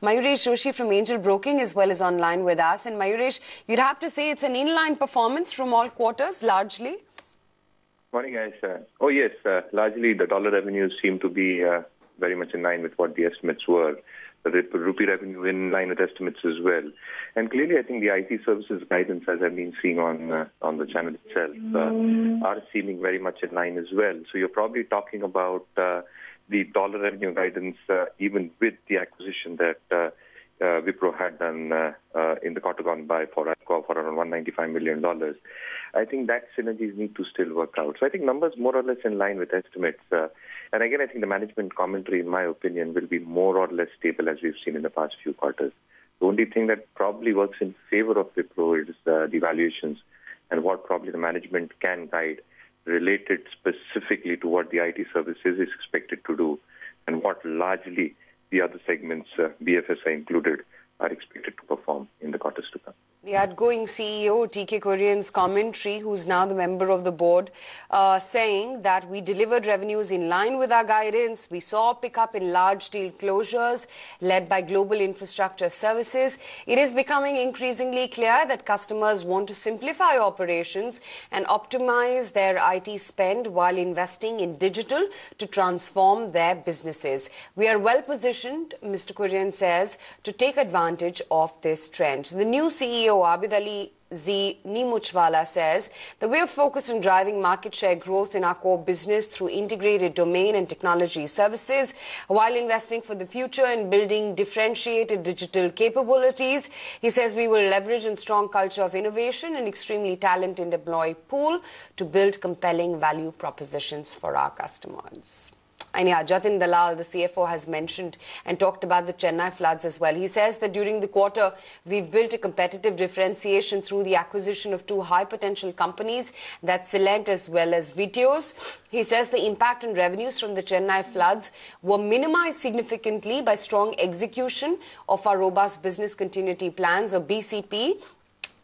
Mayuresh Joshi from Angel Broking as well is online with us. And Mayuresh, you'd have to say it's an inline performance from all quarters, largely. Morning, guys. Yes, largely the dollar revenues seem to be very much in line with what the estimates were. The rupee revenue in line with estimates as well. And clearly, I think the IT services guidance, as I've been seeing on the channel itself, are seeming very much in line as well. So you're probably talking about the dollar revenue guidance, even with the acquisition that Wipro had done in the quarter gone by for around $195 million. I think that synergies need to still work out. So I think numbers more or less in line with estimates. And again, I think the management commentary, in my opinion, will be more or less stable as we've seen in the past few quarters. The only thing that probably works in favor of Wipro is the valuations and what probably the management can guide related specifically to what the IT services is expected to do and what largely the other segments, BFSI included, are expected to perform in the quarters to come. The outgoing CEO, T.K. Kurian's commentary, who's now the member of the board, saying that we delivered revenues in line with our guidance. We saw a pickup in large deal closures led by global infrastructure services. It is becoming increasingly clear that customers want to simplify operations and optimize their IT spend while investing in digital to transform their businesses. We are well positioned, Mr. Kurian says, to take advantage of this trend. The new CEO, Abid Ali Z. Nimuchwala, says that we are focused on driving market share growth in our core business through integrated domain and technology services while investing for the future and building differentiated digital capabilities. He says we will leverage a strong culture of innovation and extremely talented employee pool to build compelling value propositions for our customers. And yeah, Jatin Dalal, the CFO, has mentioned and talked about the Chennai floods as well. He says that during the quarter, we've built a competitive differentiation through the acquisition of two high-potential companies, that's Celent as well as Viteos. He says the impact on revenues from the Chennai floods were minimized significantly by strong execution of our robust business continuity plans, or BCP.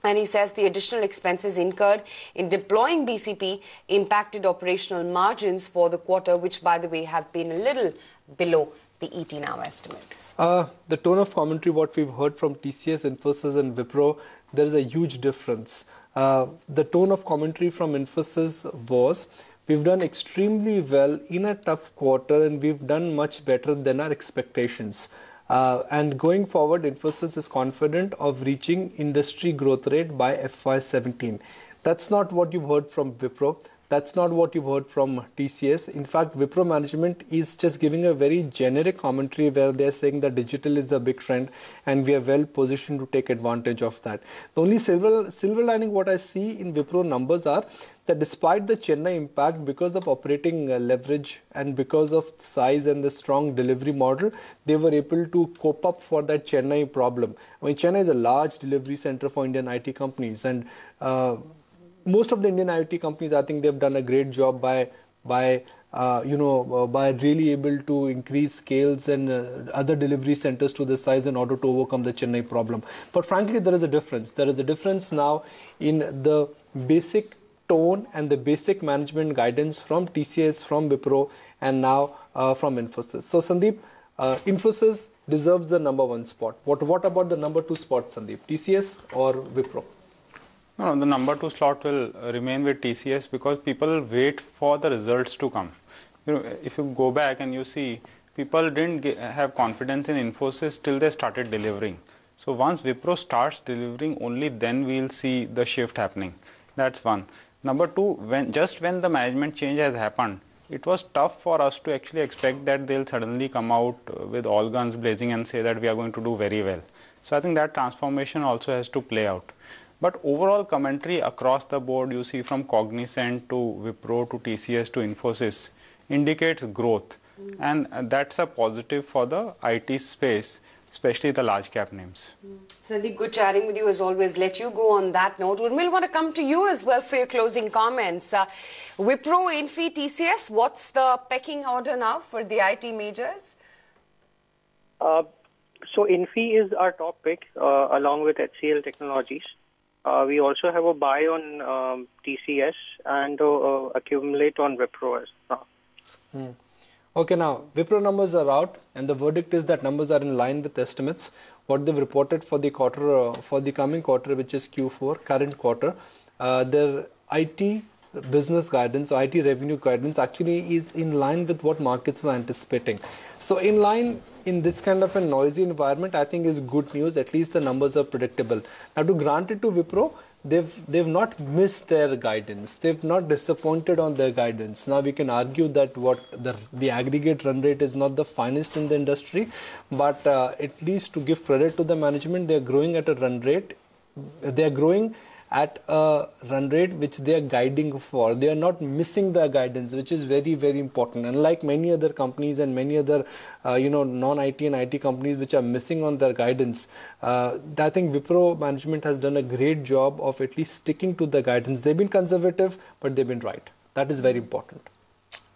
And he says the additional expenses incurred in deploying BCP impacted operational margins for the quarter, which, by the way, have been a little below the ET Now estimates. The tone of commentary, what we've heard from TCS, Infosys and Wipro, there is a huge difference. The tone of commentary from Infosys was, we've done extremely well in a tough quarter and we've done much better than our expectations. And going forward, Infosys is confident of reaching industry growth rate by FY17. That's not what you've heard from Wipro. That's not what you've heard from TCS. In fact, Wipro management is just giving a very generic commentary where they're saying that digital is the big trend and we are well positioned to take advantage of that. The only silver lining what I see in Wipro numbers are that despite the Chennai impact, because of operating leverage and because of size and the strong delivery model, they were able to cope up for that Chennai problem. I mean, Chennai is a large delivery center for Indian IT companies, and most of the Indian IT companies, I think they've done a great job by really able to increase scales and other delivery centers to the size in order to overcome the Chennai problem. But frankly, there is a difference. There is a difference now in the basic tone and the basic management guidance from TCS, from Wipro, and now from Infosys. So Sandeep, Infosys deserves the #1 spot. What about the #2 spot, Sandeep? TCS or Wipro? No, the #2 slot will remain with TCS because people wait for the results to come. If you go back and you see, people didn't have confidence in Infosys till they started delivering. So once Wipro starts delivering, only then we'll see the shift happening. That's one. #2, just when the management change has happened, it was tough for us to actually expect that they'll suddenly come out with all guns blazing and say that we are going to do very well. So I think that transformation also has to play out. But overall commentary across the board, you see from Cognizant to Wipro to TCS to Infosys, indicates growth. And that's a positive for the IT space, especially the large cap names. Sandeep, good chatting with you as always. Let you go on that note. Urmil, want to come to you as well for your closing comments. Wipro, Infy, TCS, what's the pecking order now for the IT majors? So Infy is our top pick along with HCL Technologies. We also have a buy on TCS and accumulate on Wipro as well. Okay, now Wipro numbers are out, and the verdict is that numbers are in line with estimates. What they've reported for the quarter, for the coming quarter, which is Q4, current quarter, their IT business guidance, IT revenue guidance actually is in line with what markets were anticipating. So in line in this kind of a noisy environment, I think is good news. At least the numbers are predictable. Now, to grant it to Wipro, they've not missed their guidance. They've not disappointed on their guidance. Now we can argue that what the aggregate run rate is not the finest in the industry, but at least to give credit to the management, they're growing at a run rate. They're growing at a run rate which they are guiding for. They are not missing the guidance, which is very, very important. Unlike many other companies and many other, non-IT and IT companies which are missing on their guidance, I think Wipro management has done a great job of at least sticking to the guidance. They've been conservative, but they've been right. That is very important.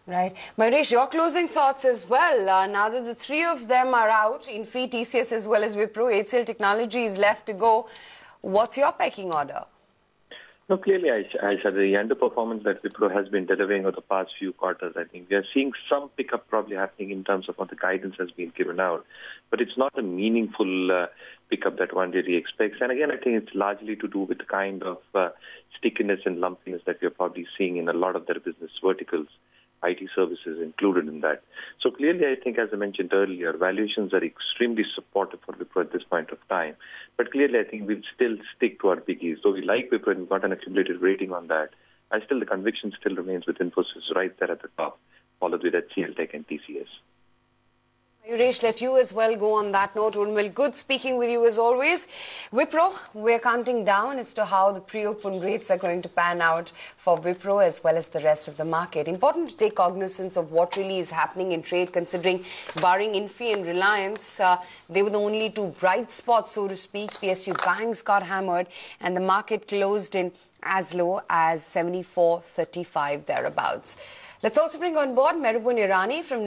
Right. Mayuresh, your closing thoughts as well. Now that the three of them are out, Infy, TCS as well as Wipro, HCL Technology is left to go. What's your pecking order? No, clearly, Aisha, the underperformance that Wipro has been delivering over the past few quarters, I think we are seeing some pickup probably happening in terms of what the guidance has been given out. But it's not a meaningful pickup that one really expects. And again, I think it's largely to do with the kind of stickiness and lumpiness that we're probably seeing in a lot of their business verticals, IT services included in that. So clearly, I think, as I mentioned earlier, valuations are extremely supportive for Wipro at this point of time. But clearly, I think we'll still stick to our biggies. So we like Wipro and we've got an accumulated rating on that. The conviction still remains with Infosys right there at the top, followed with HCL Tech and TCS. Mayuresh, let you as well go on that note. Urmil, good speaking with you as always. Wipro, we're counting down as to how the pre-open rates are going to pan out for Wipro as well as the rest of the market. Important to take cognizance of what really is happening in trade, considering barring Infy and Reliance, they were the only two bright spots, so to speak. PSU banks got hammered and the market closed in as low as 74.35 thereabouts. Let's also bring on board Mehrabun Irani from